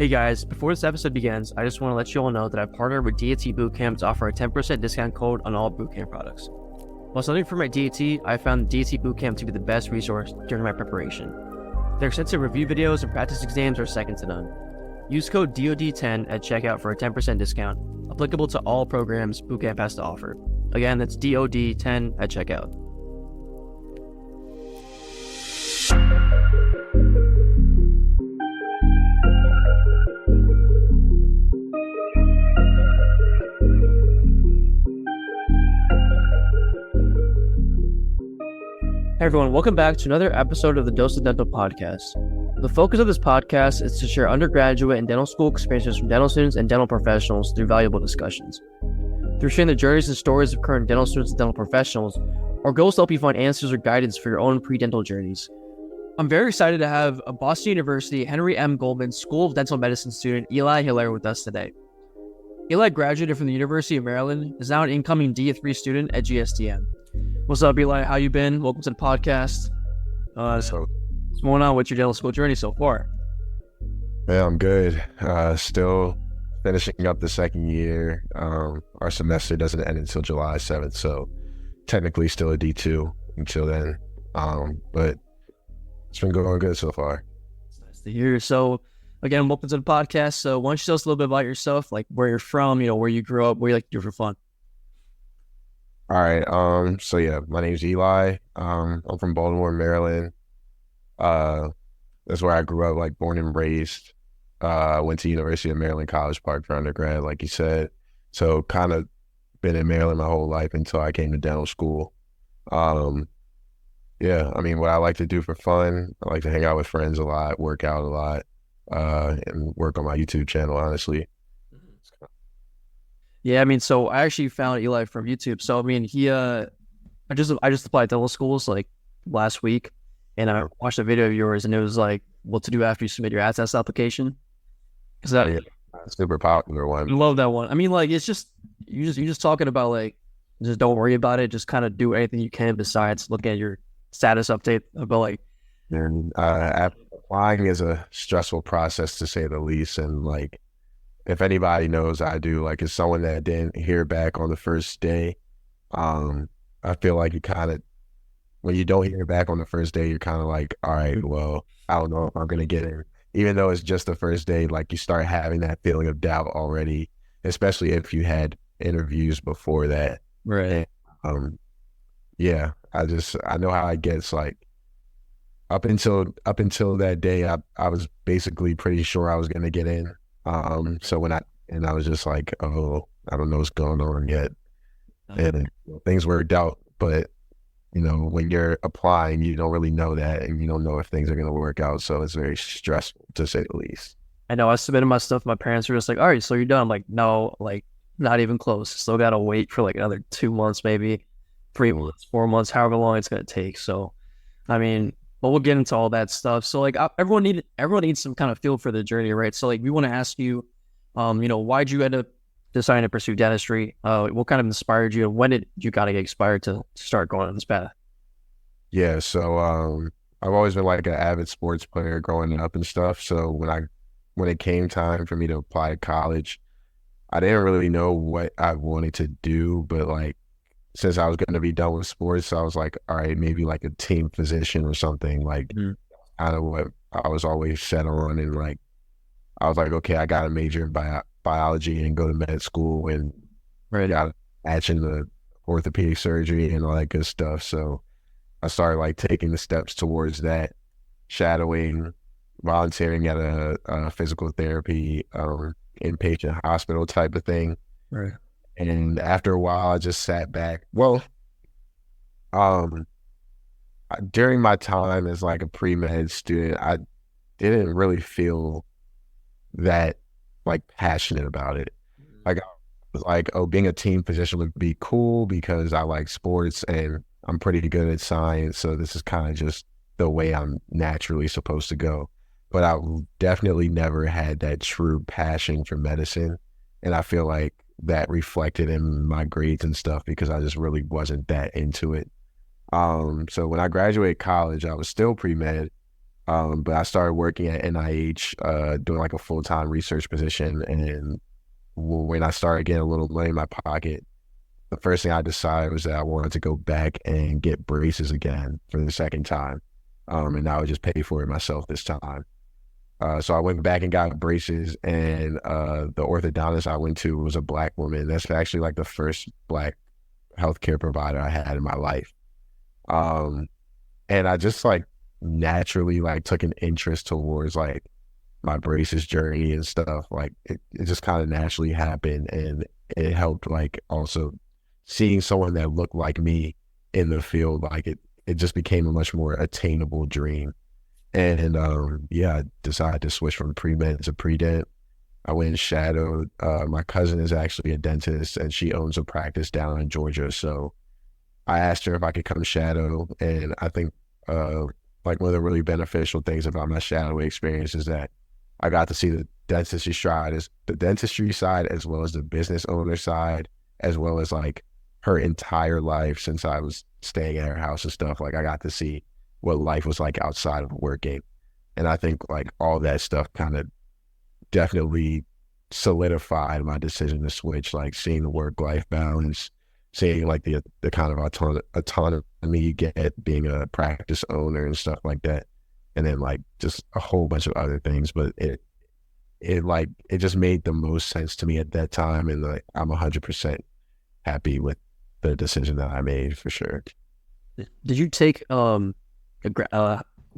Hey guys, before this episode begins, I just want to let you all know that I've partnered with DAT Bootcamp to offer a 10% discount code on all Bootcamp products. While studying for my DAT, I found DAT Bootcamp to be the best resource during my preparation. Their extensive review videos and practice exams are second to none. Use code DOD10 at checkout for a 10% discount, applicable to all programs Bootcamp has to offer. Again, that's DOD10 at checkout. Hey everyone, welcome back to another episode of the Dose of Dental podcast. The focus of this podcast is to share undergraduate and dental school experiences from dental students and dental professionals through valuable discussions. Through sharing the journeys and stories of current dental students and dental professionals, our goal is to help you find answers or guidance for your own pre-dental journeys. I'm very excited to have a Boston University Henry M. Goldman School of Dental Medicine student, Eli Hilaire, with us today. Eli graduated from the University of Maryland, is now an incoming D3 student at GSDM. What's up, Eli? How you been? Welcome to the podcast. What's going on with your dental school journey so far? Yeah, I'm good. Still finishing up the second year. Our semester doesn't end until July 7th, so technically still a D2 until then. But it's been going good so far. It's nice to hear. So, again, welcome to the podcast. So, why don't you tell us a little bit about yourself, like where you're from, where you grew up, what you like to do for fun? All right. So yeah, my name's Eli. I'm from Baltimore, Maryland. That's where I grew up, like born and raised. Went to University of Maryland College Park for undergrad, like you said. So kind of been in Maryland my whole life until I came to dental school. Yeah, I mean, what I like to do for fun, I like to hang out with friends a lot, work out a lot, and work on my YouTube channel, honestly. Yeah, I mean, so I actually found Eli from YouTube. So I mean, I just applied to dental schools like last week, and I watched a video of yours, and it was like what to do after you submit your ATS application. Is that super popular one? I love that one. I mean, like it's just you're just talking about like just don't worry about it. Just kind of do anything you can besides look at your status update about like. And applying is a stressful process to say the least, and like. If anybody knows, I do, like, as someone that didn't hear back on the first day, I feel like you kind of, when you don't hear back on the first day, you're kind of like, all right, well, I don't know if I'm going to get in. Even though it's just the first day, like, you start having that feeling of doubt already, especially if you had interviews before that. Right. And, yeah, I know how it gets, like, up until that day, I was basically pretty sure I was going to get in. So I was just like, oh, I don't know what's going on yet. And things worked out, but when you're applying, you don't really know that, and you don't know if things are going to work out. So it's very stressful to say the least. I know I submitted my stuff. My parents were just like, all right, so you're done. I'm like, no, like not even close. Still got to wait for like another 2 months, maybe 3 months, 4 months, however long it's going to take. So, I mean, but we'll get into all that stuff. So like everyone needs some kind of feel for the journey, right? So like we want to ask you, why'd you end up deciding to pursue dentistry? What kind of inspired you, and when did you kind of get inspired to start going on this path? Yeah, so I've always been like an avid sports player growing up and stuff. So when it came time for me to apply to college, I didn't really know what I wanted to do, but like since I was going to be done with sports, I was like, all right, maybe like a team physician or something, like kind of what I was always set on. And like, I was like, okay, I got to major in biology and go to med school, and got to match in the orthopedic surgery and all that good stuff. So I started like taking the steps towards that, shadowing, volunteering at a physical therapy, inpatient hospital type of thing. Right. And after a while, I just sat back. Well, during my time as like a pre-med student, I didn't really feel that like passionate about it. Like I was like, oh, being a team physician would be cool because I like sports and I'm pretty good at science. So this is kind of just the way I'm naturally supposed to go. But I definitely never had that true passion for medicine. And I feel like that reflected in my grades and stuff because I just really wasn't that into it. So when I graduated college, I was still pre-med, But I started working at NIH, doing like a full-time research position. And when I started getting a little money in my pocket, the first thing I decided was that I wanted to go back and get braces again for the second time. And I would just pay for it myself this time. So I went back and got braces, and the orthodontist I went to was a Black woman. That's actually like the first Black healthcare provider I had in my life. Um, and I just like naturally like took an interest towards like my braces journey and stuff. Like it just kind of naturally happened, and it helped like also seeing someone that looked like me in the field. Like it just became a much more attainable dream. And yeah, I decided to switch from pre-med to pre-dent. I went and shadowed. My cousin is actually a dentist, and she owns a practice down in Georgia. So I asked her if I could come shadow. And I think like one of the really beneficial things about my shadowing experience is that I got to see the dentistry side as well as the business owner side, as well as like her entire life since I was staying at her house and stuff. Like I got to see what life was like outside of working. And I think like all that stuff kind of definitely solidified my decision to switch, like seeing the work-life balance, seeing like the kind of autonomy you get being a practice owner and stuff like that. And then like just a whole bunch of other things. But it just made the most sense to me at that time. And like, I'm 100% happy with the decision that I made for sure. Did you take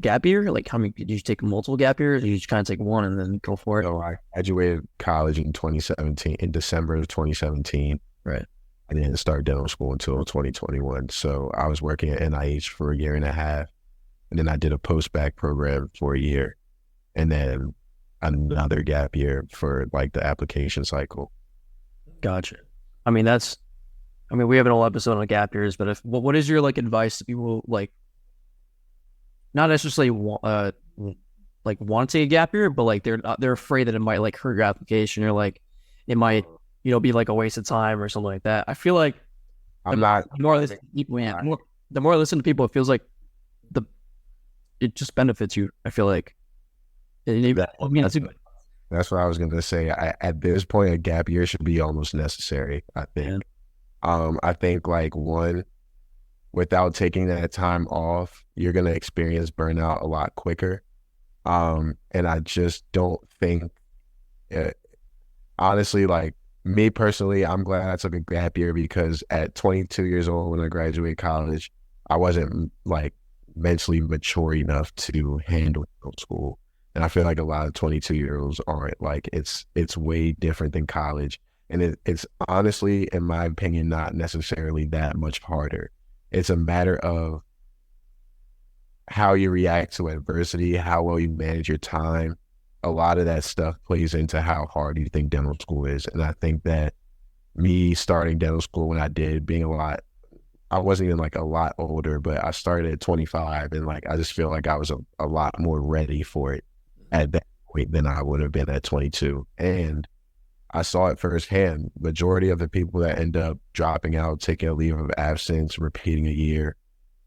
gap year? Like, how many did you take? Multiple gap years? Or did you just kind of take one and then go for it? So I graduated college in 2017, in December of 2017. Right. I didn't start dental school until 2021. So I was working at NIH for a year and a half. And then I did a post-bac program for a year. And then another gap year for like the application cycle. Gotcha. I mean, we have an whole episode on gap years, but what is your like advice to people like not necessarily like want to take a gap year, but like they're afraid that it might like hurt your application, or like it might be like a waste of time or something like that. I feel like I'm not the more I listen to people, the more I listen to people, it feels like it just benefits you. I feel like that's what I was gonna say. At this point, a gap year should be almost necessary, I think. Yeah. I think like one, without taking that time off, you're going to experience burnout a lot quicker. And I just don't think, honestly, like me personally, I'm glad I took a gap year because at 22 years old, when I graduated college, I wasn't like mentally mature enough to handle school. And I feel like a lot of 22-year-olds aren't. Like it's way different than college. And it's honestly, in my opinion, not necessarily that much harder. It's a matter of how you react to adversity, how well you manage your time. A lot of that stuff plays into how hard you think dental school is. And I think that me starting dental school when I did, I wasn't even like a lot older, but I started at 25, and like I just feel like I was a lot more ready for it at that point than I would have been at 22. And I saw it firsthand. Majority of the people that end up dropping out, taking a leave of absence, repeating a year,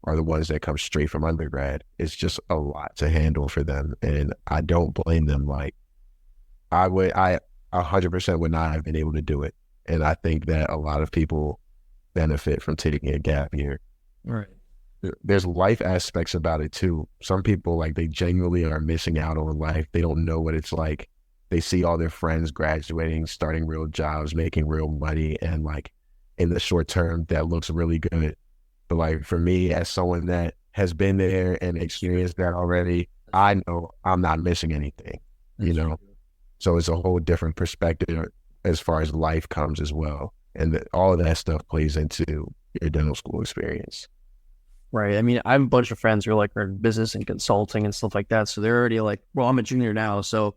are the ones that come straight from undergrad. It's just a lot to handle for them, and I don't blame them. Like I 100% would not have been able to do it, and I think that a lot of people benefit from taking a gap year. Right. There's life aspects about it too. Some people, like, they genuinely are missing out on life. They don't know what it's like. They see all their friends graduating, starting real jobs, making real money, and like in the short term, that looks really good. But like for me, as someone that has been there and experienced that already, I know I'm not missing anything, you know? So it's a whole different perspective as far as life comes as well. And all of that stuff plays into your dental school experience. Right. I mean, I have a bunch of friends who are in business and consulting and stuff like that. So they're already like, well, I'm a junior now. So,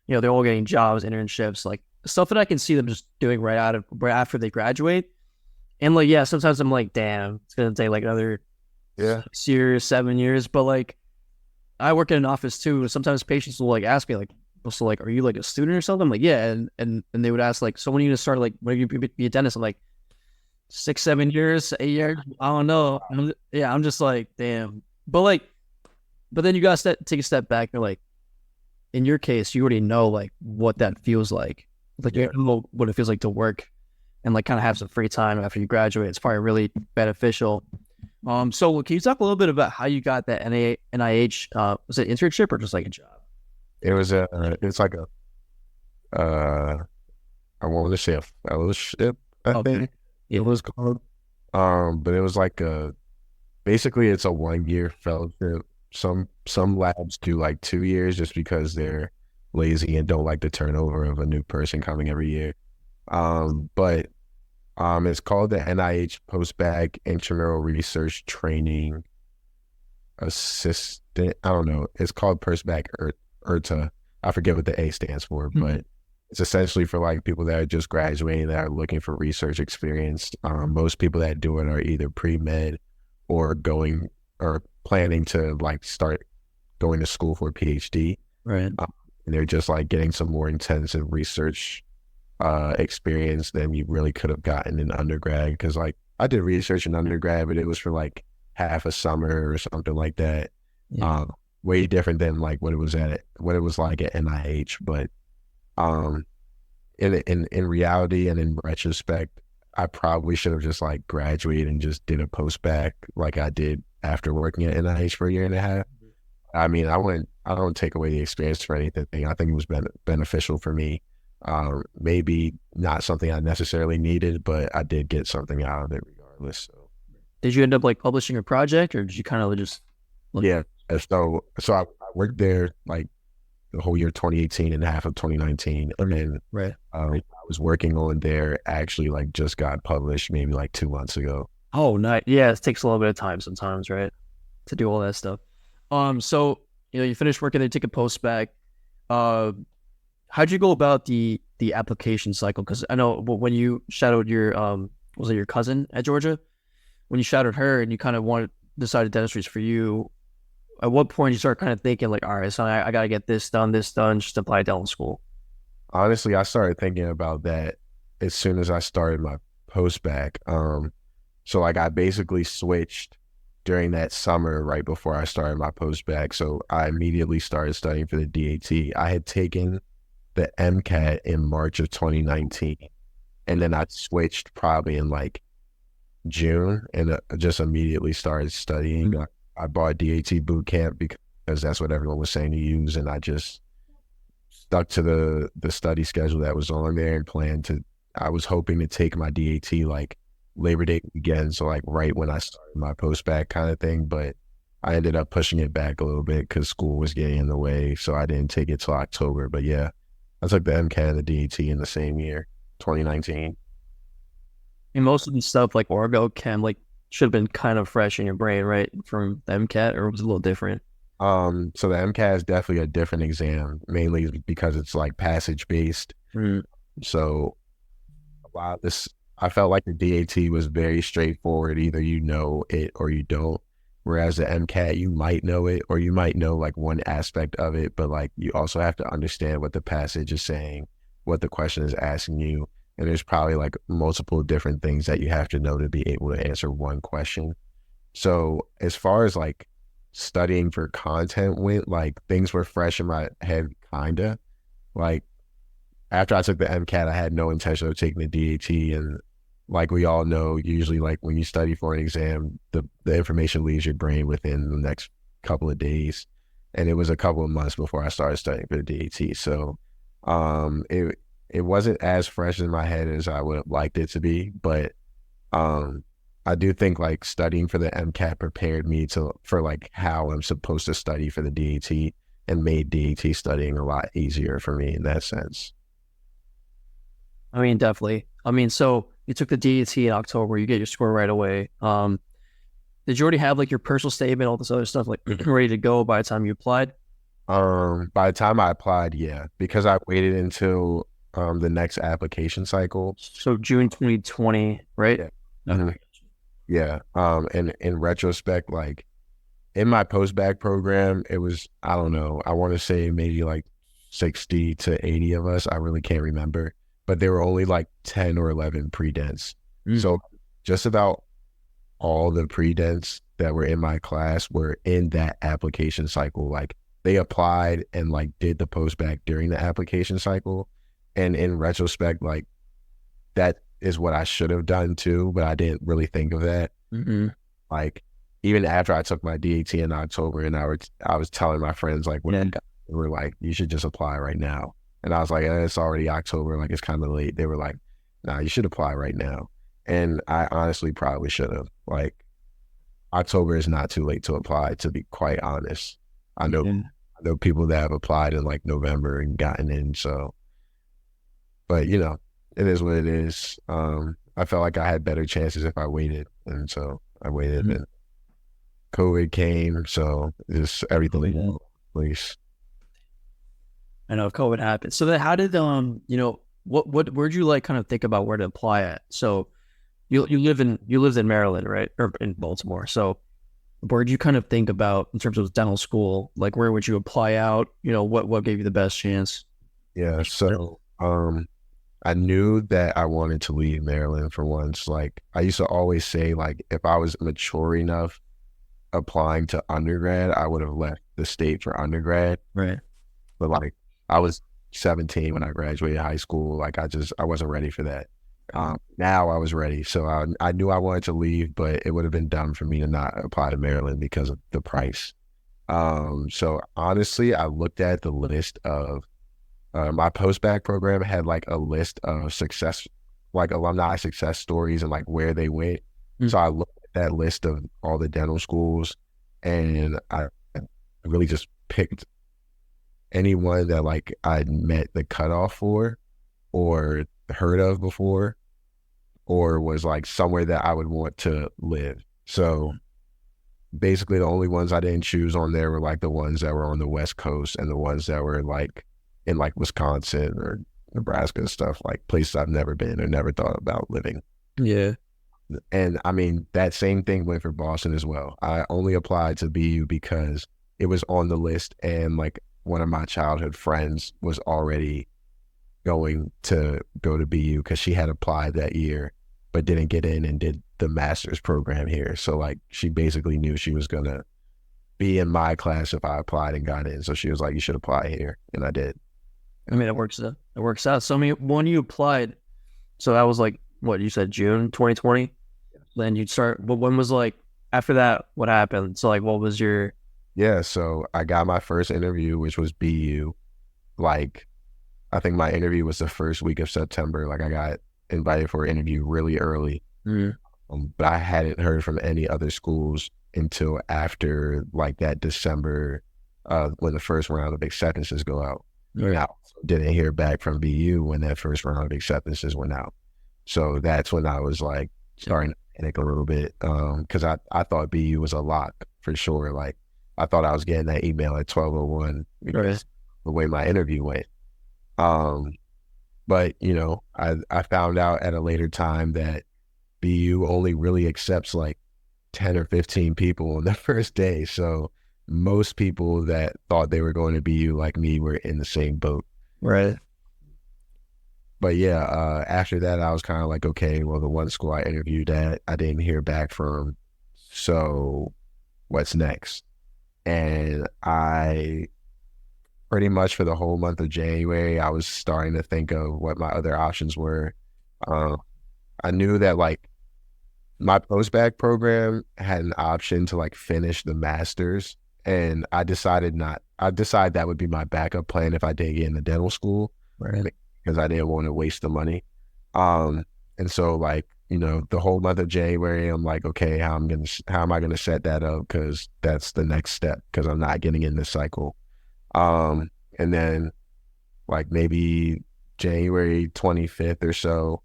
they're all getting jobs, internships, like stuff that I can see them just doing right after they graduate. And like, yeah, sometimes I'm like, damn, it's going to take like another 6 years, 7 years. But like, I work in an office too. Sometimes patients will like ask me like, so like, are you like a student or something? I'm like, yeah. And they would ask like, so when are you going to start, like, when are you going to be a dentist? I'm like, 6, 7 years, 8 years. I don't know. I'm just like, damn. But like, but then you got to take a step back. And you're like, in your case, you already know like what that feels like. Like you know what it feels like to work and like kind of have some free time after you graduate. It's probably really beneficial. So can you talk a little bit about how you got that NIH? Was it internship or just like a job? It's like I want to say a fellowship, I think it was called. But it was like basically it's a 1-year fellowship. Some labs do like 2 years just because they're lazy and don't like the turnover of a new person coming every year. But it's called the NIH Postbac Intramural Research Training Assistant. I don't know. It's called Postbac IRTA. I forget what the A stands for, but it's essentially for like people that are just graduating that are looking for research experience. Most people that do it are either pre-med or going or planning to like start going to school for a PhD. Right. And they're just like getting some more intensive research experience than you really could have gotten in undergrad. Cause like I did research in undergrad, but it was for like half a summer or something like that. Yeah. Way different than like what it was like at NIH. But in reality and in retrospect, I probably should have just like graduated and just did a post-bac like I did after working at NIH for a year and a half. I mean, I don't take away the experience for anything. I think it was beneficial for me. Maybe not something I necessarily needed, but I did get something out of it regardless. So. Did you end up like publishing a project or did you kind of just Yeah. So I worked there like the whole year 2018 and half of 2019. And then right. I was working on there actually like just got published maybe like 2 months ago. Oh, nice. Yeah, it takes a little bit of time sometimes, right? To do all that stuff. So you finish working there, take a post-bac. How'd you go about the application cycle? Because I know when you shadowed your was it your cousin at Georgia? When you shadowed her and you kind of decided dentistry's for you, at what point you start kind of thinking like, all right, so I got to get this done, just apply to dental school? Honestly, I started thinking about that as soon as I started my post-bac. So like I basically switched during that summer right before I started my post-bac. So I immediately started studying for the DAT. I had taken the MCAT in March of 2019. And then I switched probably in like June and just immediately started studying. I bought DAT boot camp because that's what everyone was saying to use. And I just stuck to the study schedule that was on there and I was hoping to take my DAT like Labor Day weekend. So like right when I started my post-bac kind of thing, but I ended up pushing it back a little bit because school was getting in the way. So I didn't take it till October, but yeah, I took the MCAT and the DAT in the same year, 2019. And most of the stuff like Orgo Chem like should have been kind of fresh in your brain, right? From the MCAT, or was it a little different? So the MCAT is definitely a different exam, mainly because it's like passage based. So a lot of this, I felt like the DAT was very straightforward. Either you know it or you don't. Whereas the MCAT, you might know it or you might know like one aspect of it, but like you also have to understand what the passage is saying, what the question is asking you. And there's probably like multiple different things that you have to know to be able to answer one question. So as far as like studying for content went, like things were fresh in my head, kinda. Like after I took the MCAT, I had no intention of taking the DAT. And like we all know, usually like when you study for an exam, the information leaves your brain within the next couple of days. And it was a couple of months before I started studying for the DAT. So it wasn't as fresh in my head as I would have liked it to be, but I do think like studying for the MCAT prepared me for like how I'm supposed to study for the DAT and made DAT studying a lot easier for me in that sense. I mean, definitely. I mean, so you took the DAT in October, you get your score right away. Did you already have like your personal statement, all this other stuff like ready to go by the time you applied? By the time I applied, yeah, because I waited until the next application cycle. So June 2020, right? Yeah. Okay. Yeah. And in retrospect, like in my post-bac program, it was, I don't know, I want to say maybe like 60 to 80 of us. I really can't remember, but there were only like 10 or 11 pre-dents. So just about all the pre-dents that were in my class were in that application cycle. Like they applied and like did the post back during the application cycle. And in retrospect, like that is what I should have done too, but I didn't really think of that. Mm-hmm. Like even after I took my DAT in October and I was telling my friends like when they were like, you should just apply right now. And I was like, it's already October, like it's kind of late. They were like, nah, you should apply right now. And I honestly probably should have. Like October is not too late to apply, to be quite honest. I know people that have applied in like November and gotten in, so but you know, it is what it is. I felt like I had better chances if I waited, and so I waited and COVID came, so just everything please. I know COVID happened. So then how did you know, where'd you like kind of think about where to apply at? So you lived in Maryland, right? Or in Baltimore. So where'd you kind of think about in terms of dental school? Like where would you apply out? You know, what gave you the best chance? Yeah, so I knew that I wanted to leave Maryland for once. Like I used to always say, like if I was mature enough applying to undergrad, I would have left the state for undergrad. Right. But like I was 17 when I graduated high school. Like I wasn't ready for that. Now I was ready. So I knew I wanted to leave, but it would have been dumb for me to not apply to Maryland because of the price. So honestly, I looked at the list of my post-bac program had like a list of success, like alumni success stories and like where they went. So I looked at that list of all the dental schools and I really just picked anyone that like I'd met the cutoff for or heard of before or was like somewhere that I would want to live. So basically the only ones I didn't choose on there were like the ones that were on the West Coast and the ones that were like in like Wisconsin or Nebraska and stuff, like places I've never been or never thought about living. Yeah. And I mean, that same thing went for Boston as well. I only applied to BU because it was on the list and like one of my childhood friends was already going to go to BU because she had applied that year, but didn't get in and did the master's program here. So like she basically knew she was going to be in my class if I applied and got in. So she was like, you should apply here. And I did. I mean, it works out. So I mean, when you applied, so that was like, what you said, June 2020? Then you'd start, but when was like, after that, what happened? So like, what was your... Yeah, so I got my first interview, which was BU. Like, I think my interview was the first week of September. Like I got invited for an interview really early, but I hadn't heard from any other schools until after like that December when the first round of acceptances go out. Right. I didn't hear back from BU when that first round of acceptances went out. So that's when I was like starting to panic a little bit because I thought BU was a lock for sure. Like I thought I was getting that email at 12:01 because the way my interview went. But you know, I found out at a later time that BU only really accepts like 10 or 15 people on the first day. So most people that thought they were going to BU like me were in the same boat. Right. But yeah, after that, I was kind of like, okay, well, the one school I interviewed at, I didn't hear back from. So what's next? And I pretty much for the whole month of January, I was starting to think of what my other options were. I knew that like my post-bac program had an option to like finish the master's, and I decided that would be my backup plan if I did get into dental school, Right. because I didn't want to waste the money. And so like, you know, the whole month of January, I'm like, okay, how am I gonna set that up? Because that's the next step, because I'm not getting in this cycle. And then like maybe January 25th or so,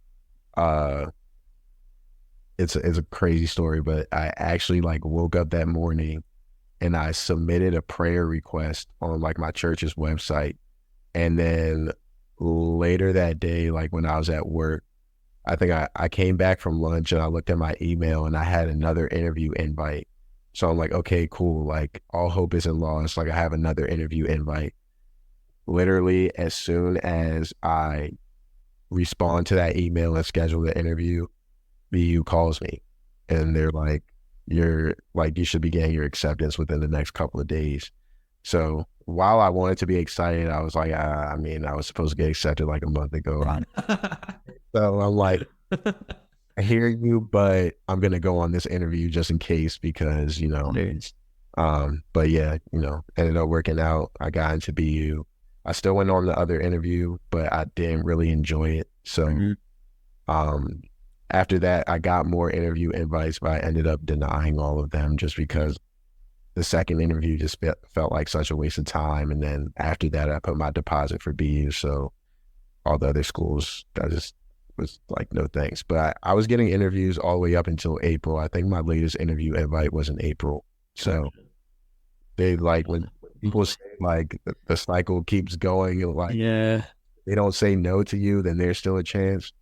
it's a crazy story, but I actually like woke up that morning and I submitted a prayer request on like my church's website. And then later that day, like when I was at work, I think I came back from lunch and I looked at my email and I had another interview invite. So I'm like, okay, cool. Like all hope isn't lost. Like I have another interview invite. Literally as soon as I respond to that email and schedule the interview, BU calls me and they're like, you should be getting your acceptance within the next couple of days. So while I wanted to be excited, I was like, I mean, I was supposed to get accepted like a month ago. So I'm like, I hear you, but I'm gonna go on this interview just in case because, you know, but yeah, you know, ended up working out. I got into BU. I still went on the other interview, but I didn't really enjoy it. So after that, I got more interview invites, but I ended up denying all of them just because the second interview just felt like such a waste of time. And then after that, I put my deposit for BU. So all the other schools, I just was like, no thanks. But I was getting interviews all the way up until April. I think my latest interview invite was in April. So they like, when people say like the cycle keeps going, and like, they don't say no to you, then there's still a chance.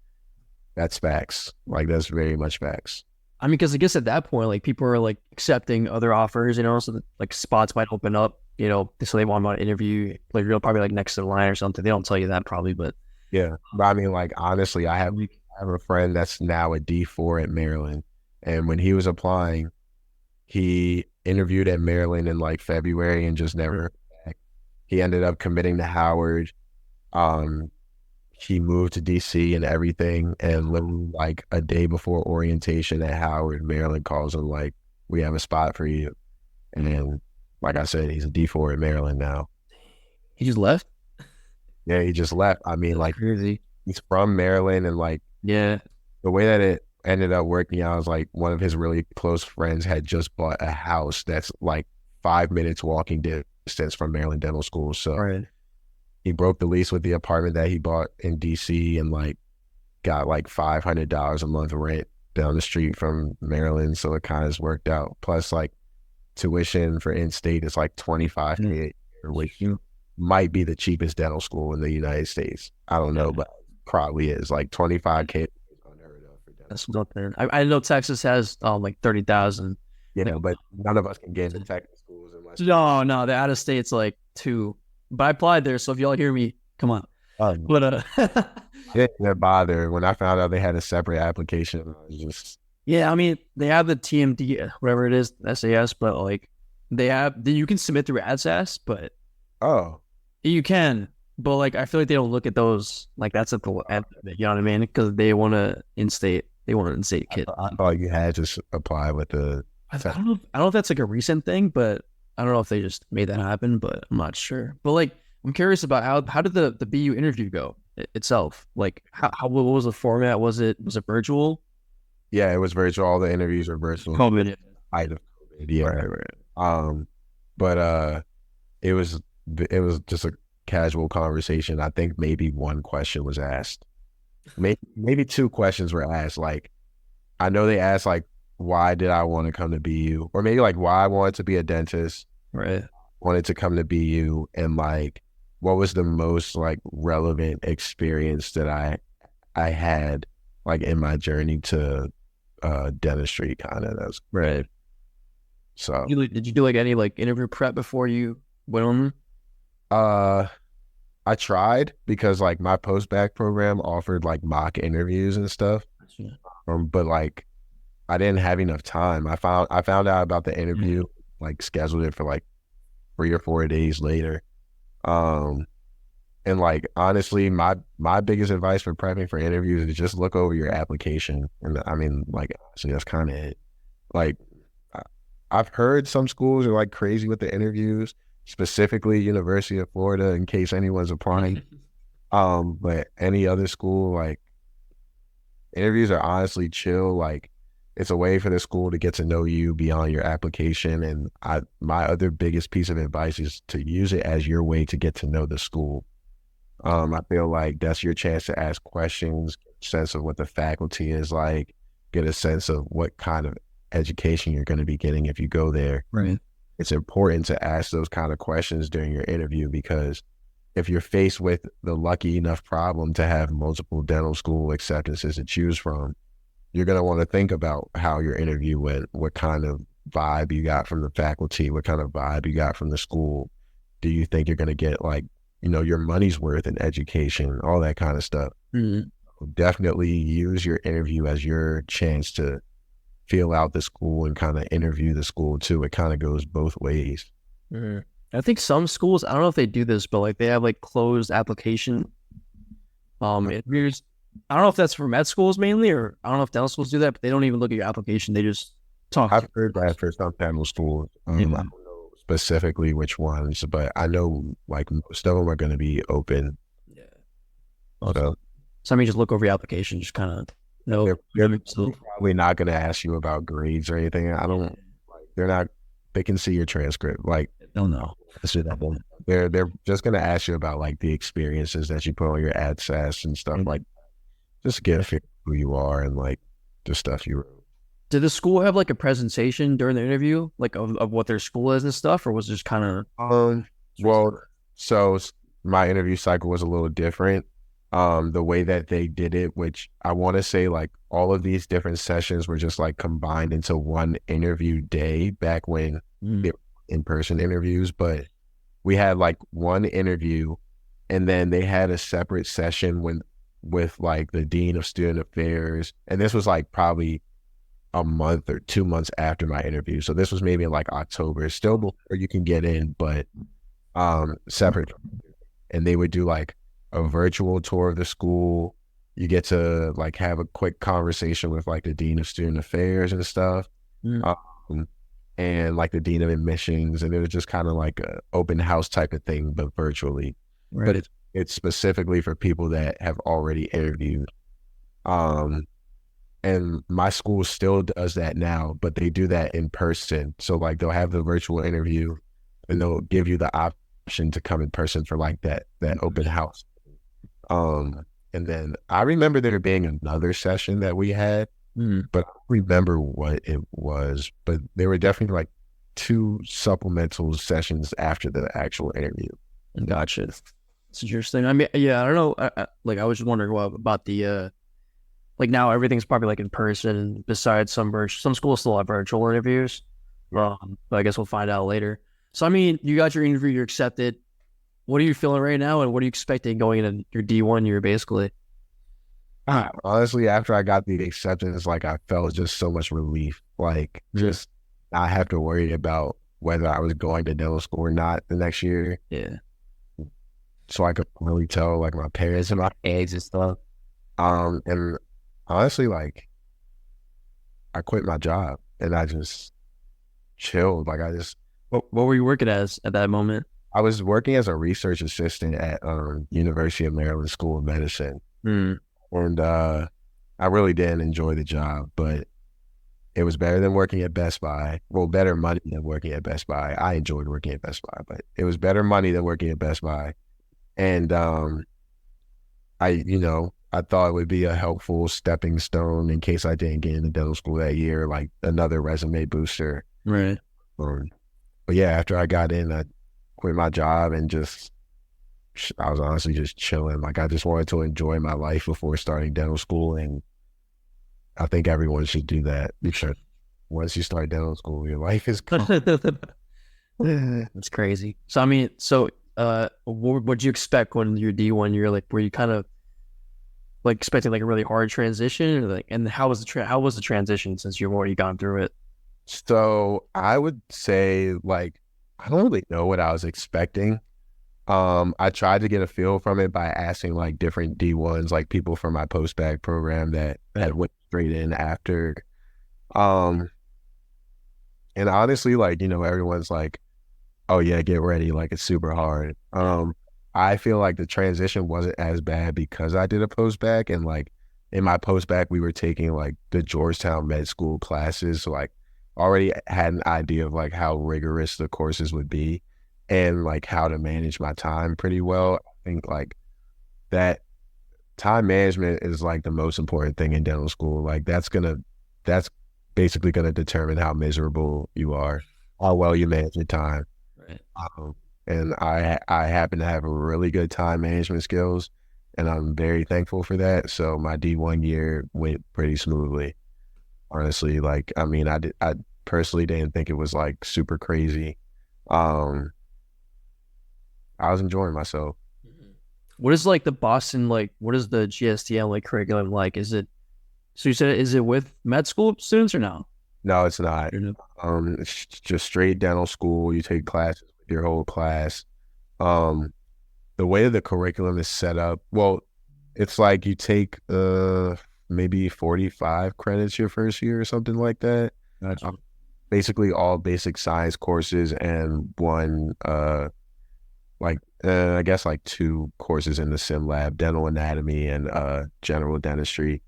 That's facts. Like, that's very much facts. I mean, because I guess at that point, like, people are like accepting other offers, you know, so that, like, spots might open up, you know, so they want to interview, like, you're probably like next to the line or something. They don't tell you that probably, but yeah. But I mean, like, honestly, I have a friend that's now a D4 at Maryland, and when he was applying, he interviewed at Maryland in like February and just never back. He ended up committing to Howard. He moved to DC and everything, and literally like a day before orientation at Howard, Maryland calls him like, we have a spot for you. And then, like I said, he's a D4 at Maryland now. He just left? Yeah, he just left. I mean, like, crazy. He's from Maryland, and like, the way that it ended up working out is like one of his really close friends had just bought a house that's like 5 minutes walking distance from Maryland Dental School. So he broke the lease with the apartment that he bought in DC and like got like $500 a month rent down the street from Maryland. So it kind of worked out. Plus like tuition for in-state is like $25K a year, which might be the cheapest dental school in the United States. I don't know, but probably is like $25K. That's nothing. I know Texas has like 30,000. Yeah, but none of us can get into Texas schools unless. No, the out of state's like 2. But I applied there, so if y'all hear me, come on. But didn't bother. When I found out they had a separate application, I was just. Yeah, I mean, they have the TMD, whatever it is, SAS, but like you can submit through AdSAS, but you can. But like, I feel like they don't look at those. Like, that's at the end of it, you know what I mean? Because they want to in-state. They want an in-state kid. I thought you had to apply with the. I don't know if that's like a recent thing, but I don't know if they just made that happen. But I'm not sure. But like, I'm curious about how did the BU interview go itself? Like, what was the format? Was it virtual? Yeah, it was virtual. All the interviews were virtual. COVID. Height of COVID. Yeah. Right. But it was just a casual conversation. I think maybe one question was asked. Maybe 2 questions were asked. Like, I know they asked like, why did I want to come to BU? Or maybe like why I wanted to be a dentist. Right. Wanted to come to BU, and like, what was the most like relevant experience that I had like in my journey to dentistry, kind of. That's right. So did you do like any like interview prep before you went on? I tried because like my post-bac program offered like mock interviews and stuff. But like I didn't have enough time. I found out about the interview, like scheduled it for like 3 or 4 days later. And like, honestly, my biggest advice for prepping for interviews is just look over your application. And I mean, like, honestly, that's kind of it. Like, I've heard some schools are like crazy with the interviews, specifically University of Florida, in case anyone's applying. But any other school, like, interviews are honestly chill. Like, it's a way for the school to get to know you beyond your application. And my other biggest piece of advice is to use it as your way to get to know the school. I feel like that's your chance to ask questions, get a sense of what the faculty is like, get a sense of what kind of education you're going to be getting if you go there. Right. It's important to ask those kind of questions during your interview, because if you're faced with the lucky enough problem to have multiple dental school acceptances to choose from, you're going to want to think about how your interview went, what kind of vibe you got from the faculty, what kind of vibe you got from the school. Do you think you're going to get like, you know, your money's worth in education, all that kind of stuff. Definitely use your interview as your chance to feel out the school and kind of interview the school too. It kind of goes both ways. Mhm. I think some schools, I don't know if they do this, but like they have like closed application interviews. I don't know if that's for med schools mainly, or I don't know if dental schools do that, but they don't even look at your application. They just talk to I've you. heard that for some dental schools. I Yeah. don't know specifically which ones, but I know like most of them are going to be open. Yeah. So So I mean, just look over your application, just kind of know. they're So probably not going to ask you about grades or anything. I don't like. They're not. They can see your transcript. Like don't know. they're just going to ask you about like the experiences that you put on your AdSats and stuff like. Just get a feel of who you are and like the stuff you wrote. Did the school have like a presentation during the interview, like of what their school is and stuff, or was it just kind of? Well, so my interview cycle was a little different. The way that they did it, which I want to say like all of these different sessions were just like combined into one interview day back when they were in-person interviews, but we had like one interview and then they had a separate session with like the dean of student affairs, and this was like probably a month or 2 months after my interview, so this was maybe in like October, still before you can get in, but separate. And they would do like a virtual tour of the school. You get to like have a quick conversation with like the dean of student affairs and stuff, and like the dean of admissions, and it was just kind of like a open house type of thing, but virtually. Right. But it's specifically for people that have already interviewed. And my school still does that now, but they do that in person. So like they'll have the virtual interview and they'll give you the option to come in person for like that open house. And then I remember there being another session that we had, but I don't remember what it was, but there were definitely like 2 supplemental sessions after the actual interview. Gotcha. It's interesting. I mean, yeah, I don't know. Like, I was just wondering about the like now everything's probably like in person. Besides some schools still have virtual interviews. But I guess we'll find out later. So I mean, you got your interview, you're accepted. What are you feeling right now, and what are you expecting going into your D1 year, basically? Honestly, after I got the acceptance, like I felt just so much relief. Like just not have to worry about whether I was going to dental school or not the next year. Yeah. So I could really tell like my parents and my eggs and stuff. And honestly, like I quit my job and I just chilled. Like What were you working as at that moment? I was working as a research assistant at University of Maryland School of Medicine. And I really didn't enjoy the job, but it was better than working at Best Buy. Well, better money than working at Best Buy. I enjoyed working at Best Buy, but it was better money than working at Best Buy. And I thought it would be a helpful stepping stone in case I didn't get into dental school that year, like another resume booster. Right. But yeah, after I got in, I quit my job and I was honestly just chilling. Like I just wanted to enjoy my life before starting dental school, and I think everyone should do that because once you start dental school, your life is gone. It's crazy. So I mean, what do you expect when you're D1? You're like, were you kind of like expecting like a really hard transition, or like, and how was the transition since you've already gone through it? So I would say like I don't really know what I was expecting. I tried to get a feel from it by asking like different D1s, like people from my post-bac program that went straight in after. And honestly, like, everyone's like, oh yeah, get ready. Like it's super hard. I feel like the transition wasn't as bad because I did a post-bac, and like in my post-bac, we were taking like the Georgetown Med School classes. So like already had an idea of like how rigorous the courses would be and like how to manage my time pretty well. I think like that time management is like the most important thing in dental school. Like that's basically gonna determine how miserable you are, how well you manage your time. Right. And I happen to have a really good time management skills, and I'm very thankful for that. So my D1 year went pretty smoothly. Honestly, like I mean, I personally didn't think it was like super crazy. I was enjoying myself. What is like the Boston, like what is the GSTM like curriculum like? Is it, so you said, is it with med school students or no? No, it's not. You know? It's just straight dental school. You take classes with your whole class. Um, the way the curriculum is set up, well, it's like you take maybe 45 credits your first year or something like that. Gotcha. Basically all basic science courses and one I guess like two courses in the sim lab, dental anatomy and general dentistry.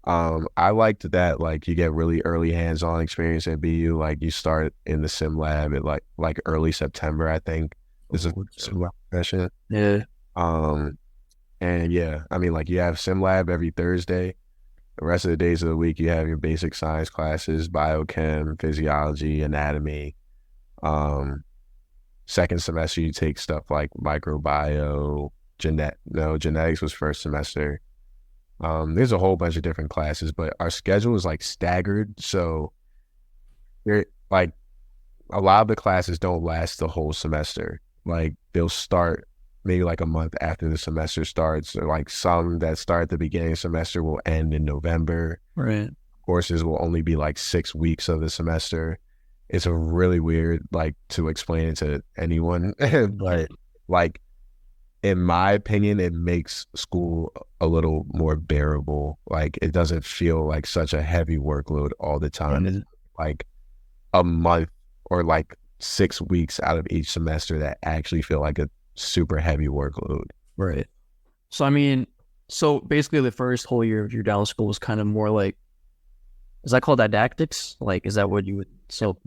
I liked that like you get really early hands-on experience at BU. Like you start in the sim lab at like early September, I think. Is a sim lab session. Yeah. And yeah, I mean like you have sim lab every Thursday. The rest of the days of the week you have your basic science classes, biochem, physiology, anatomy. Second semester you take stuff like microbio, genetics was first semester. There's a whole bunch of different classes, but our schedule is like staggered. So you're like a lot of the classes don't last the whole semester. Like they'll start maybe like a month after the semester starts, or like some that start at the beginning of the semester will end in November. Right. Courses will only be like 6 weeks of the semester. It's a really weird, like to explain it to anyone, but like in my opinion, it makes school a little more bearable. Like it doesn't feel like such a heavy workload all the time. It's like a month or like 6 weeks out of each semester that actually feel like a super heavy workload. Right. So I mean, so basically the first whole year of your dental school was kind of more like, is that called didactics? Like, is that what you would, so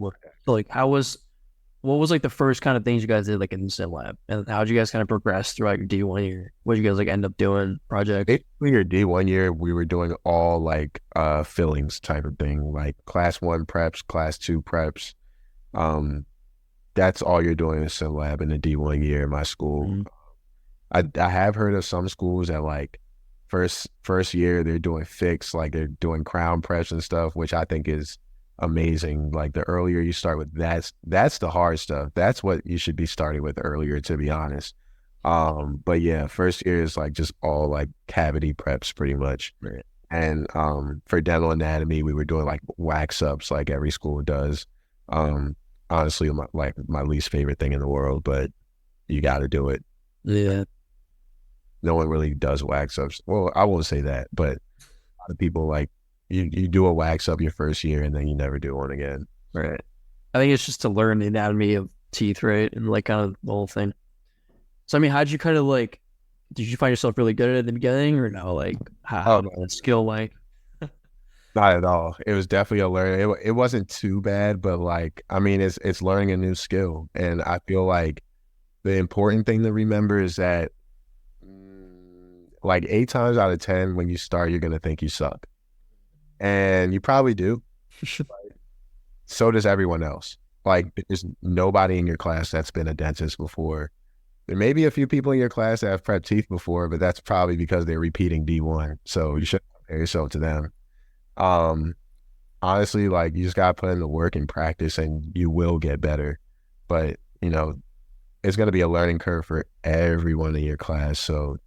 like what was like the first kind of things you guys did like in the sim lab, and how did you guys kind of progress throughout your D1 year? What did you guys like end up doing projects? Basically your D1 year, we were doing all like fillings type of thing, like class 1 preps, class 2 preps. That's all you're doing in sim lab in the D1 year in my school. Mm-hmm. I have heard of some schools that like first year they're doing fix, like they're doing crown preps and stuff, which I think is amazing. Like the earlier you start with that's the hard stuff. That's what you should be starting with earlier, to be honest. But yeah, first year is like just all like cavity preps pretty much. Right. And for dental anatomy, we were doing like wax ups like every school does. Honestly, my least favorite thing in the world, but you got to do it. Yeah. No one really does wax ups. Well, I won't say that, but a lot of people like you do a wax up your first year and then you never do one again. Right. I think it's just to learn the anatomy of teeth, right? And like kind of the whole thing. So I mean, how'd you kind of like, did you find yourself really good at it in the beginning, or no? Like how skill like? Not at all. It was definitely a learning. It wasn't too bad, but like I mean, it's learning a new skill, and I feel like the important thing to remember is that like 8 times out of 10 when you start, you're gonna think you suck, and you probably do. So does everyone else. Like there's nobody in your class that's been a dentist before. There may be a few people in your class that have prepped teeth before, but that's probably because they're repeating D1. So you should compare yourself to them. Honestly, like you just gotta put in the work and practice and you will get better. But you know, it's gonna be a learning curve for everyone in your class. So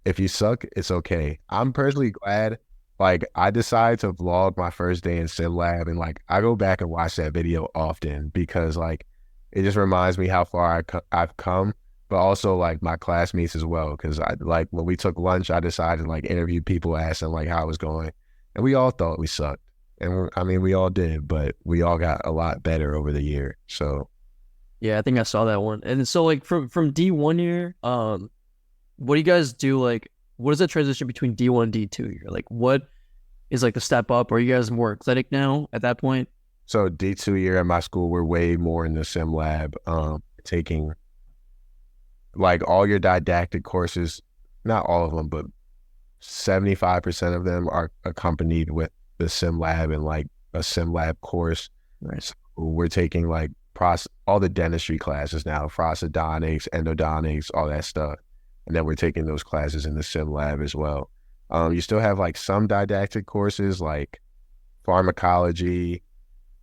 if you suck, it's okay. I'm personally glad like I decided to vlog my first day in sim lab, and like I go back and watch that video often because like it just reminds me how far I've come, but also like my classmates as well. Cause I like when we took lunch, I decided to like interview people, ask them like how it was going. And we all thought we sucked. And I mean, we all did, but we all got a lot better over the year. So yeah, I think I saw that one. And so like from D1 year, what do you guys do? Like, what is the transition between D1 and D2 year? Like, what is like the step up? Are you guys more clinic now at that point? So D2 year at my school, we're way more in the sim lab, taking like all your didactic courses, not all of them, but 75% of them are accompanied with the sim lab and like a sim lab course. Right. So we're taking like all the dentistry classes now, prosthodontics, endodontics, all that stuff. And then we're taking those classes in the sim lab as well. You still have like some didactic courses like pharmacology.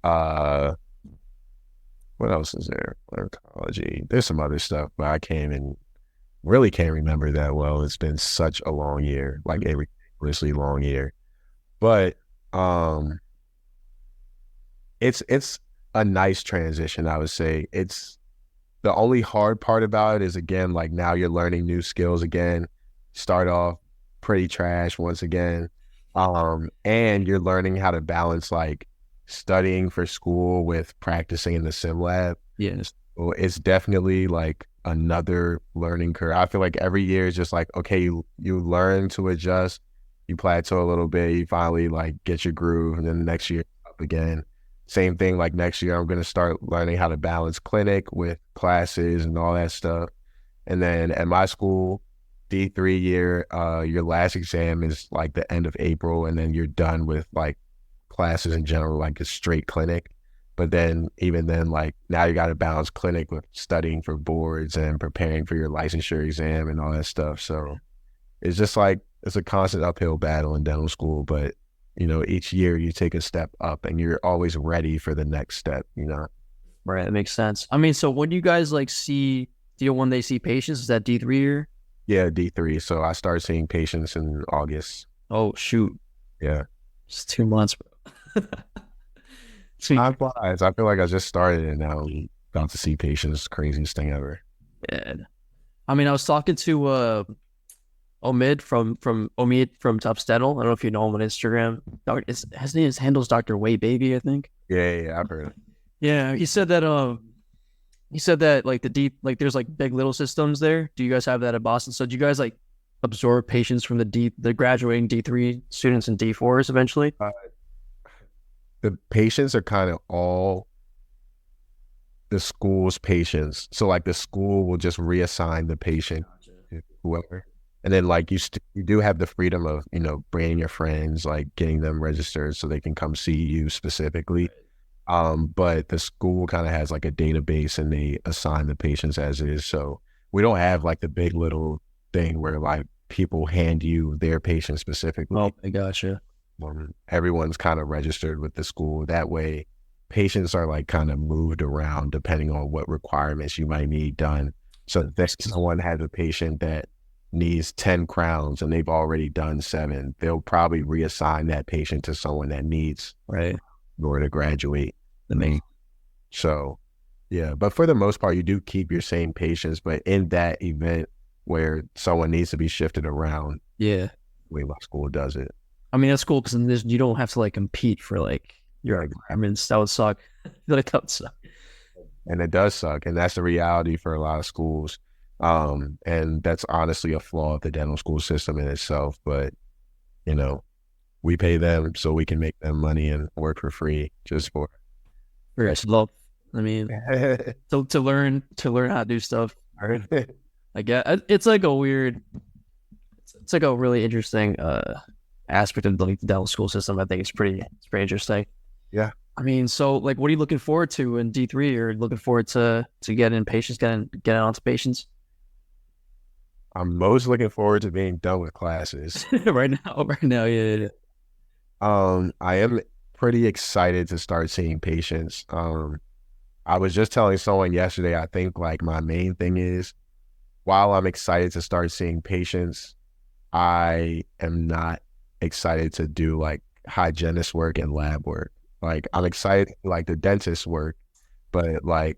What else is there? Pharmacology. There's some other stuff, but I really can't remember that well. It's been such a long year, like a ridiculously long year. But it's a nice transition, I would say. It's the only hard part about it is, again, like now you're learning new skills again. Start off pretty trash once again. And you're learning how to balance like studying for school with practicing in the sim lab. Yes. So it's definitely like another learning curve. I feel like every year is just like, okay, you learn to adjust, you plateau a little bit, you finally like get your groove, and then the next year up again. Same thing, like next year I'm going to start learning how to balance clinic with classes and all that stuff. And then at my school, D3 year, your last exam is like the end of April, and then you're done with like classes in general, like a straight clinic. But then even then, like now you got to balance clinic with studying for boards and preparing for your licensure exam and all that stuff. So it's just like, it's a constant uphill battle in dental school, but you know, each year you take a step up and you're always ready for the next step, you know? Right. That makes sense. I mean, so when you guys like when they see patients, is that D3 year? Yeah, D3. So I started seeing patients in August. Oh, shoot. Yeah. It's 2 months, bro. Time flies. I feel like I just started and now I'm about to see patients. Craziest thing ever. Yeah. I mean, I was talking to Omid from Tufts Dental. I don't know if you know him on Instagram. His name handles Dr. Way Baby, I think. Yeah, I've heard it. Yeah, he said that like the deep, like there's like big little systems there. Do you guys have that at Boston? So do you guys like absorb patients from the graduating D3 students and D4s eventually? The patients are kind of all the school's patients. So like the school will just reassign the patient to whoever. And then like you do have the freedom of, you know, bringing your friends, like getting them registered so they can come see you specifically. But the school kind of has like a database and they assign the patients as is. So we don't have like the big little thing where like people hand you their patient specifically. Oh, I gotcha. Everyone's kind of registered with the school. That way patients are like kind of moved around depending on what requirements you might need done. So if someone has a patient that needs 10 crowns and they've already done 7, they'll probably reassign that patient to someone that needs right in order to graduate. So yeah, but for the most part you do keep your same patients, but in that event where someone needs to be shifted around, yeah, the way my school does it. I mean, that's cool because you don't have to like compete for like your requirements. That would suck. That would suck. And it does suck, and that's the reality for a lot of schools. And that's honestly a flaw of the dental school system in itself. But, you know, we pay them so we can make them money and work for free just for love. I mean, to learn how to do stuff. I guess it's like a weird, it's like a really interesting aspect of like the dental school system. I think it's pretty interesting. Yeah. I mean, so like, what are you looking forward to in D3? Or looking forward to getting patients, getting onto patients? I'm most looking forward to being done with classes. right now, yeah. I am pretty excited to start seeing patients. I was just telling someone yesterday, I think like my main thing is, while I'm excited to start seeing patients, I am not excited to do like hygienist work and lab work. Like I'm excited like the dentist work, but like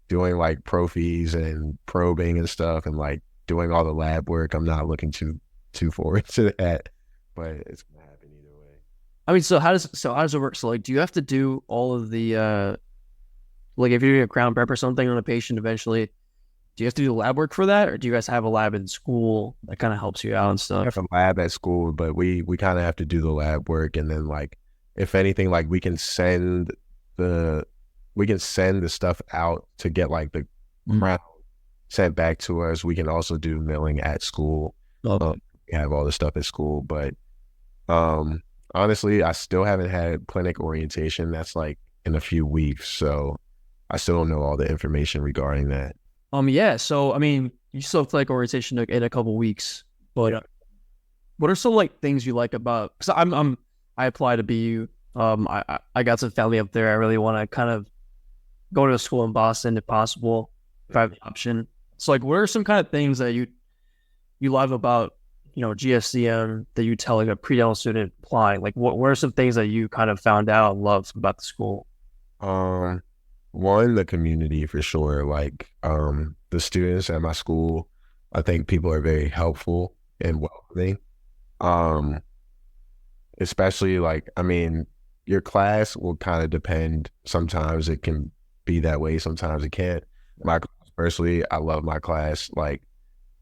doing like prophies and probing and stuff and like doing all the lab work, I'm not looking too forward to that, but it's gonna happen either way. I mean, so how does it work? So like, do you have to do all of the like if you're doing a crown prep or something on a patient eventually, do you have to do lab work for that, or do you guys have a lab in school that kind of helps you out and stuff? We have a lab at school, but we kind of have to do the lab work, and then like if anything, like we can send the stuff out to get like the crown sent back to us. We can also do milling at school. We have all the stuff at school, but honestly, I still haven't had clinic orientation. That's like in a few weeks, so I still don't know all the information regarding that. Yeah. So I mean, you still have clinic orientation in a couple weeks, but what are some like things you like about? Because I applied to BU. I got some family up there. I really want to kind of go to a school in Boston if possible, if I have the option. So like, what are some kind of things that you love about, you know, GSDM that you tell like a pre-dental student applying? Like what are some things that you kind of found out and loved about the school? Um, One, the community for sure. Like, the students at my school, I think people are very helpful and welcoming. Um, Especially like, I mean, your class will kind of depend. Sometimes it can be that way, sometimes it can't. My class, personally, I love my class. Like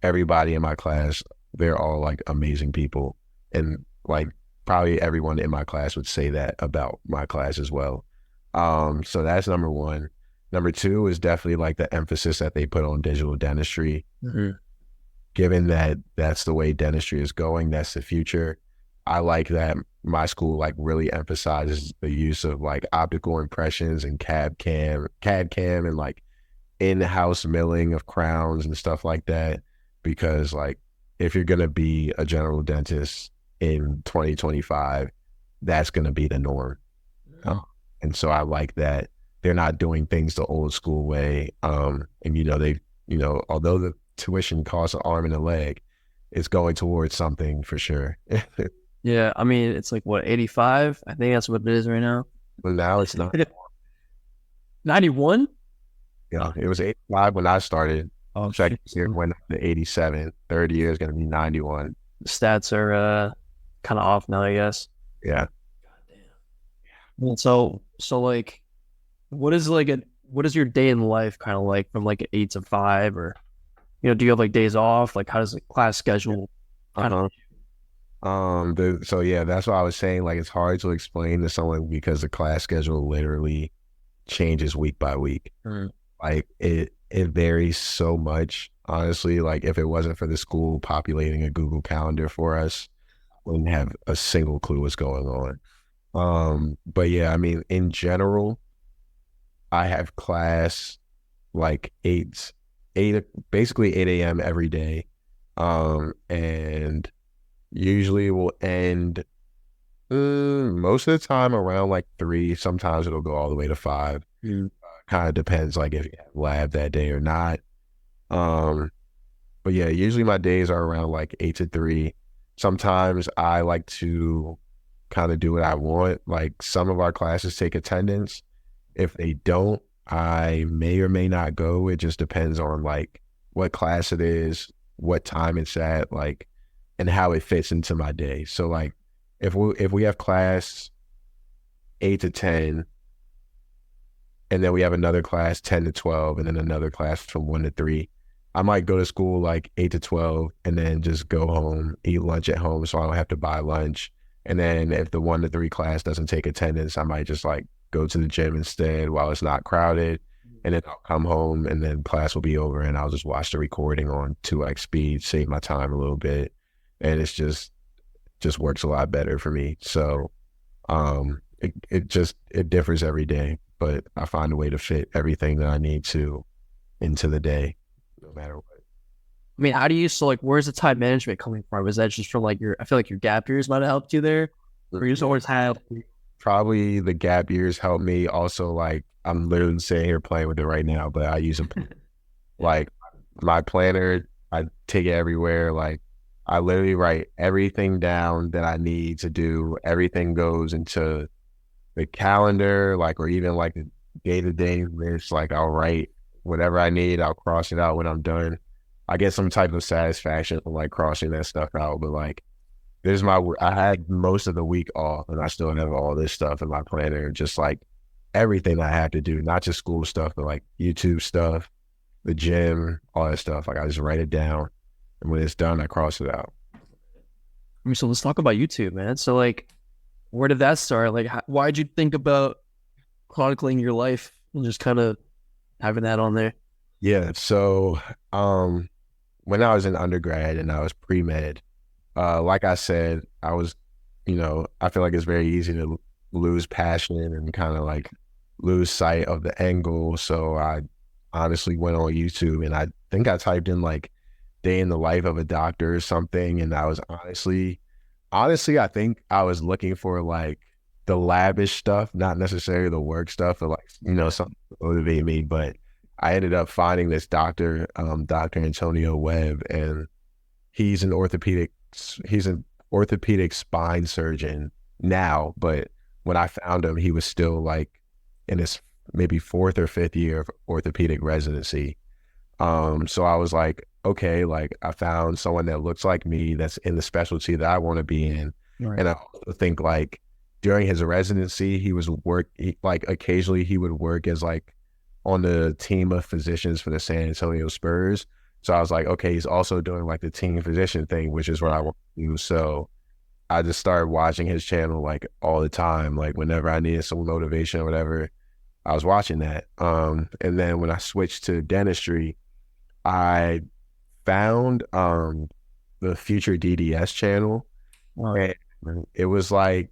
everybody in my class, they're all like amazing people. And like probably everyone in my class would say that about my class as well. So that's number one. Number two is definitely like the emphasis that they put on digital dentistry. Mm-hmm. Given that that's the way dentistry is going, that's the future. I like that my school like really emphasizes the use of like optical impressions and CAD cam and like in-house milling of crowns and stuff like that. Because like if you're gonna be a general dentist in 2025, that's gonna be the norm. And so I like that they're not doing things the old school way. And although the tuition costs an arm and a leg, it's going towards something for sure. Yeah, I mean, it's like what, 85? I think that's what it is right now. But now it's not. 91? Yeah, it was 85 when I started. Oh, Second year went up to 87. Third year is going to be 91. the stats are kind of off now, I guess. Yeah. And so like, what is your day in life kind of like from like an 8 to 5, or do you have like days off? Like, how does the class schedule kind of? So yeah, that's what I was saying. Like, it's hard to explain to someone because the class schedule literally changes week by week. Like it varies so much. Honestly, like if it wasn't for the school populating a Google Calendar for us, we wouldn't have a single clue what's going on. But yeah, I mean, in general, I have class like basically 8 a.m. every day. And usually will end most of the time around like 3. Sometimes it'll go all the way to 5. Kind of depends like if you have lab that day or not. But yeah, usually my days are around like 8 to 3. Sometimes I like to kind of do what I want. Like some of our classes take attendance. If they don't, I may or may not go. It just depends on like what class it is, what time it's at, like, and how it fits into my day. So like if we have class 8 to 10, and then we have another class 10 to 12, and then another class from 1 to 3, I might go to school like 8 to 12 and then just go home, eat lunch at home so I don't have to buy lunch. And then if the 1 to 3 class doesn't take attendance, I might just like go to the gym instead while it's not crowded. And then I'll come home and then class will be over and I'll just watch the recording on 2x speed, save my time a little bit. And it's just works a lot better for me. So it differs every day, but I find a way to fit everything that I need to into the day, no matter what. I mean, how do you, so like, where's the time management coming from? Is that just from like I feel like your gap years might have helped you there? Or you just always have? Probably the gap years helped me. Also, like, I'm literally sitting here playing with it right now, but I use like my planner, I take it everywhere. Like, I literally write everything down that I need to do. Everything goes into the calendar, like, or even like the day-to-day list. Like, I'll write whatever I need. I'll cross it out when I'm done. I get some type of satisfaction from like crossing that stuff out. But like, I had most of the week off and I still have all this stuff in my planner, just like everything I have to do, not just school stuff, but like YouTube stuff, the gym, all that stuff. Like I just write it down. And when it's done, I cross it out. I mean, so let's talk about YouTube, man. So like, where did that start? Like, why'd you think about chronicling your life and just kind of having that on there? Yeah. So, when I was in undergrad and I was pre-med, like I said, I was, I feel like it's very easy to lose passion and kind of like lose sight of the end goal. So I honestly went on YouTube and I think I typed in like day in the life of a doctor or something. And I was honestly, I think I was looking for like the lavish stuff, not necessarily the work stuff, or like, something to motivate me. But I ended up finding this doctor, Dr. Antonio Webb, and he's an orthopedic spine surgeon now. But when I found him, he was still like in his maybe fourth or fifth year of orthopedic residency. So I was like, okay, like I found someone that looks like me that's in the specialty that I want to be in. Right. And I also think like during his residency, like occasionally he would work as like on the team of physicians for the San Antonio Spurs. So I was like, okay, he's also doing like the team physician thing, which is what I want to do. So I just started watching his channel like all the time. Like whenever I needed some motivation or whatever, I was watching that. And then when I switched to dentistry, I found the Future DDS channel. Right. And it was like,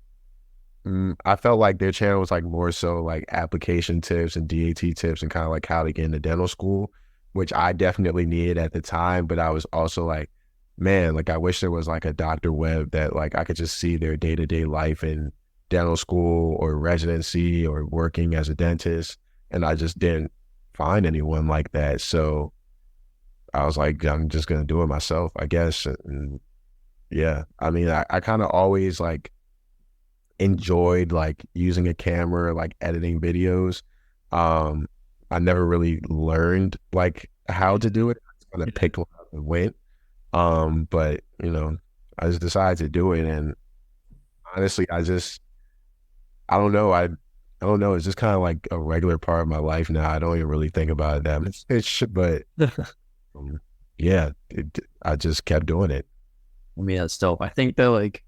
I felt like their channel was like more so like application tips and DAT tips and kind of like how to get into dental school, which I definitely needed at the time. But I was also like, man, like I wish there was like a Dr. Webb that like I could just see their day-to-day life in dental school or residency or working as a dentist. And I just didn't find anyone like that. So I was like, I'm just going to do it myself, I guess. And yeah, I mean, I kind of always like enjoyed like using a camera, like editing videos. I never really learned like how to do it. I just kind of picked one up and went. But you know, I just decided to do it, and honestly, I don't know. I don't know. It's just kind of like a regular part of my life now. I don't even really think about it that much, but yeah, I just kept doing it. I mean, that's dope. I think that like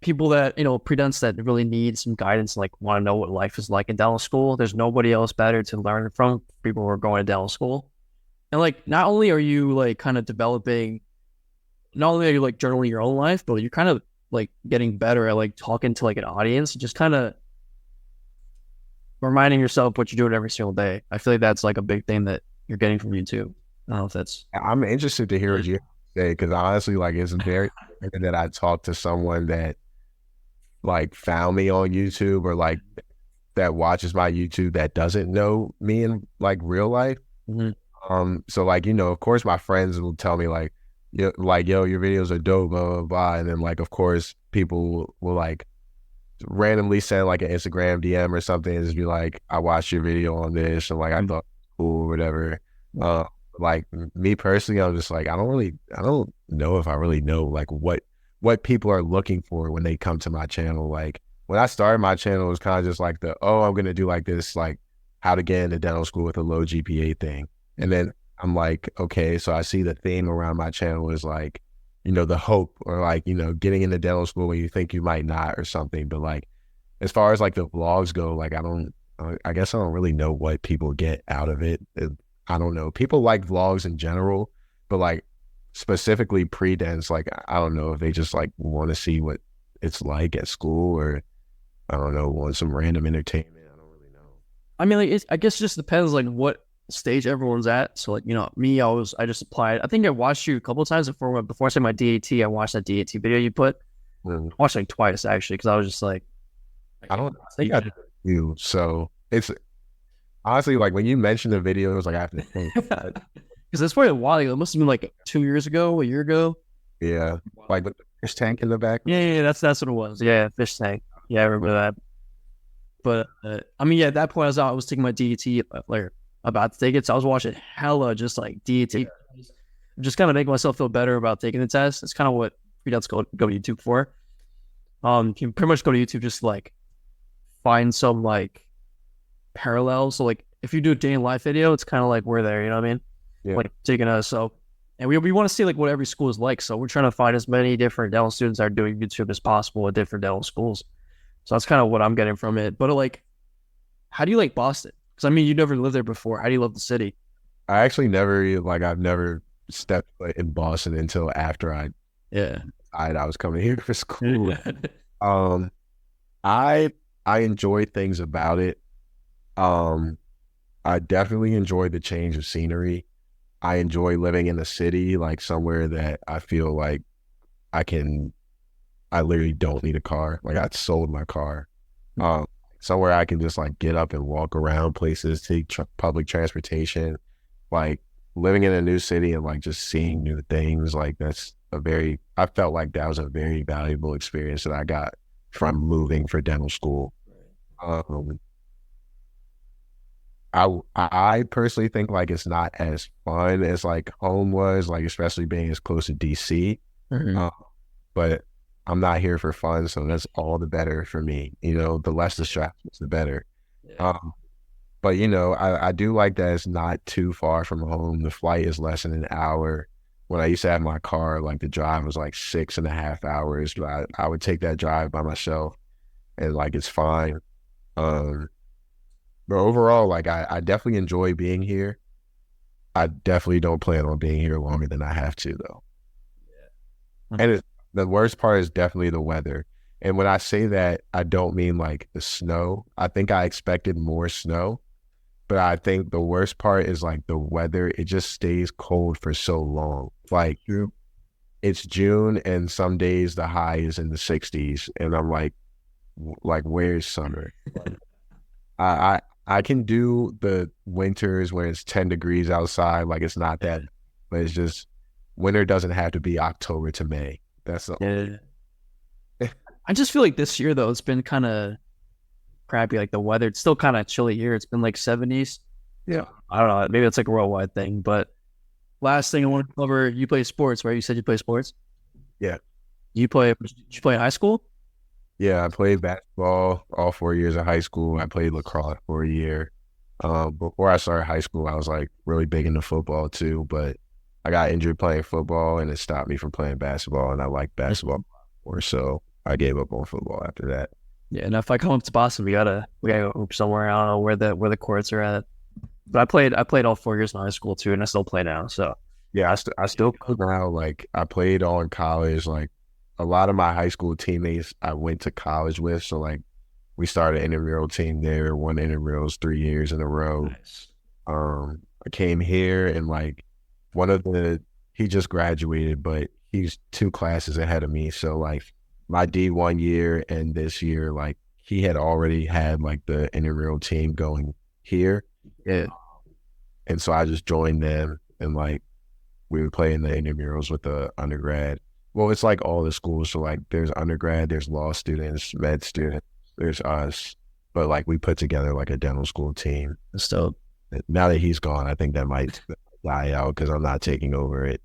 people that, you know, pre-dents that really need some guidance, like want to know what life is like in dental school, there's nobody else better to learn from people who are going to dental school. And like, not only are you like kind of developing, not only are you like journaling your own life, but you're kind of like getting better at like talking to like an audience, just kind of reminding yourself what you're doing every single day. I feel like that's like a big thing that you're getting from YouTube. I don't know if that's. I'm interested to hear what you say, because honestly, like it's very that I talk to someone that like found me on YouTube or like that watches my YouTube that doesn't know me in like real life. Mm-hmm. So like, you know, of course my friends will tell me like, yo, your videos are dope, blah, blah, blah. And then like, of course people will like randomly send like an Instagram DM or something and just be like, I watched your video on this. And like, I thought it was cool or whatever. Like me personally, I'm just like, I don't know if I really know like what people are looking for when they come to my channel. Like when I started my channel, it was kind of just like I'm going to do like this, like how to get into dental school with a low GPA thing. And then I'm like, okay, so I see the theme around my channel is like, you know, the hope or like, you know, getting into dental school when you think you might not or something. But like, as far as like the vlogs go, like I guess I don't really know what people get out of it. I don't know. People like vlogs in general, but like specifically pre-dents, like I don't know if they just like want to see what it's like at school or I don't know, want some random entertainment. I don't really know. I mean, like, I guess it just depends like what stage everyone's at. So like, you know, me, I just applied. I think I watched you a couple of times before I said my DAT. I watched that DAT video you put. I watched like twice actually because I was just like, I don't think I did you. So it's honestly like when you mentioned the video, it was like I have to think. Because it's probably a while ago. It must have been like 2 years ago, a year ago. Yeah, like with the fish tank in the back. Yeah, that's what it was. Yeah, fish tank. Yeah, I remember that. But I mean, yeah, at that point I was taking my DAT, like about to take it, so I was watching hella just like DAT, just kind of make myself feel better about taking the test. It's kind of what pre-dents go to YouTube for. You can pretty much go to YouTube just like find some like parallels. So like if you do a day in life video, it's kind of like we're there. You know what I mean? Yeah. Like taking us and we want to see like what every school is like. So we're trying to find as many different dental students that are doing YouTube as possible at different dental schools. So that's kind of what I'm getting from it. But like, how do you like Boston? Because I mean, you never lived there before. How do you love the city? I actually I've never stepped foot in Boston until after I was coming here for school. I enjoy things about it. I definitely enjoy the change of scenery. I enjoy living in the city, like somewhere that I feel like I literally don't need a car. Like I sold my car. Somewhere I can just like get up and walk around places, take public transportation, like living in a new city and like just seeing new things. Like I felt like that was a very valuable experience that I got from moving for dental school. I personally think like it's not as fun as like home was, like especially being as close to DC. Mhm. But I'm not here for fun, so that's all the better for me. The less distractions, the better. Yeah. Um, but I do like that it's not too far from home. The flight is less than an hour. When I used to have my car, like the drive was like 6.5 hours. But I would take that drive by myself, and like it's fine. Um, but overall, like I definitely enjoy being here. I definitely don't plan on being here longer than I have to, though. And the worst part is definitely the weather. And when I say that, I don't mean like the snow. I think I expected more snow, but I think the worst part is like the weather. It just stays cold for so long. Like it's June and some days the high is in the 60s, and I'm like where's summer? I can do the winters where it's 10 degrees outside, like it's not that, but it's just winter doesn't have to be October to May. That's the Yeah. I just feel like this year though, it's been kind of crappy. Like the weather, it's still kind of chilly here. It's been like 70s. Yeah. I don't know. Maybe it's like a worldwide thing. But last thing I want to cover, you play sports, right? You said you play sports. Yeah. Did you play in high school? Yeah, I played basketball all 4 years of high school. I played lacrosse for a year. Before I started high school, I was like really big into football too, but I got injured playing football and it stopped me from playing basketball, and I liked basketball more, so I gave up on football after that. Yeah, and if I come up to Boston, we gotta go hoop somewhere. I don't know where the courts are at. But I played all 4 years in high school too, and I still play now. So Yeah, I still play now. Like I played all in college. Like a lot of my high school teammates I went to college with, so like we started an intramural team there, won intramurals 3 years in a row. nice. I came here and like one of he just graduated, but he's 2 classes ahead of me. So like my D1 year and this year, like he had already had like the intramural team going here. Yeah, And so I just joined them, and like we would play in the intramurals with the undergrad. Well, it's like all the schools. So like there's undergrad, there's law students, med students, there's us. But like we put together like a dental school team. that's dope. Now that he's gone, I think that might die out because I'm not taking over it.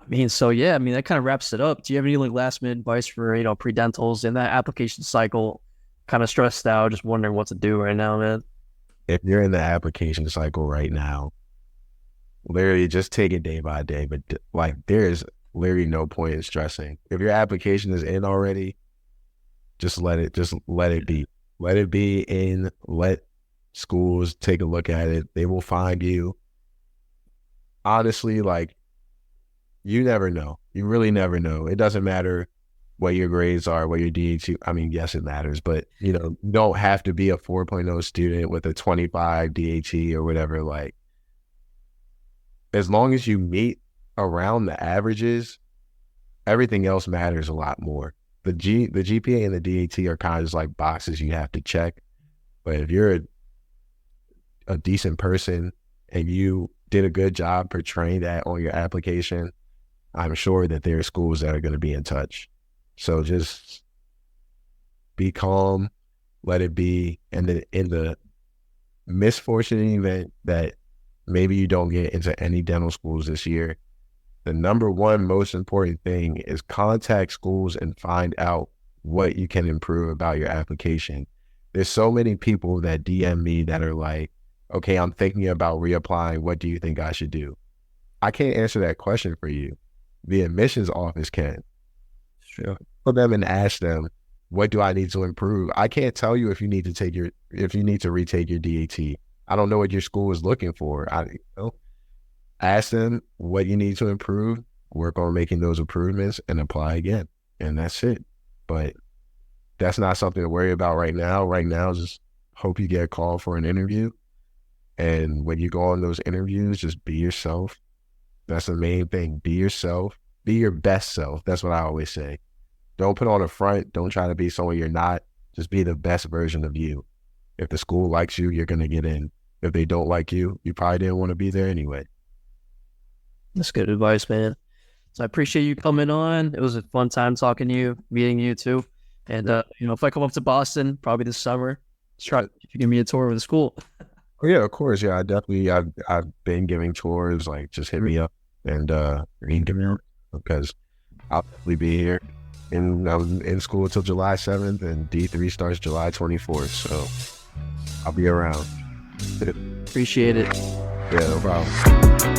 I mean, so yeah, I mean that kind of wraps it up. Do you have any like last minute advice for pre-dentals in that application cycle? Kind of stressed out, just wondering what to do right now, man. If you're in the application cycle right now, literally just take it day by day. But like there's literally no point in stressing. If your application is in already, just let it be. Let it be in. Let schools take a look at it. They will find you. Honestly, like you never know. You really never know. It doesn't matter what your grades are, what your DAT. I mean, yes, it matters, but you don't have to be a 4.0 student with a 25 DAT or whatever. Like, as long as you meet around the averages, everything else matters a lot more. The GPA and the DAT are kind of just like boxes you have to check. But if you're a decent person and you did a good job portraying that on your application, I'm sure that there are schools that are going to be in touch. So just be calm, let it be. And then in the misfortunate event that maybe you don't get into any dental schools this year, the number one most important thing is contact schools and find out what you can improve about your application. There's so many people that DM me that are like, okay, I'm thinking about reapplying. What do you think I should do? I can't answer that question for you. The admissions office can. Sure. For them and ask them, what do I need to improve? I can't tell you if you need to retake your DAT. I don't know what your school is looking for. Ask them what you need to improve, work on making those improvements, and apply again. And that's it. But that's not something to worry about right now. Right now, just hope you get a call for an interview. And when you go on those interviews, just be yourself. That's the main thing. Be yourself. Be your best self. That's what I always say. Don't put on a front. Don't try to be someone you're not. Just be the best version of you. If the school likes you, you're going to get in. If they don't like you, you probably didn't want to be there anyway. That's good advice, man. So I appreciate you coming on. It was a fun time talking to you, meeting you too. And if I come up to Boston, probably this summer, try if you give me a tour of the school. Oh yeah, of course. Yeah, I've been giving tours. Like, just hit me up and you can give me because I'll definitely be here. And I'm in school until July 7th, and D3 starts July 24th. So I'll be around. Appreciate it. Yeah, no problem.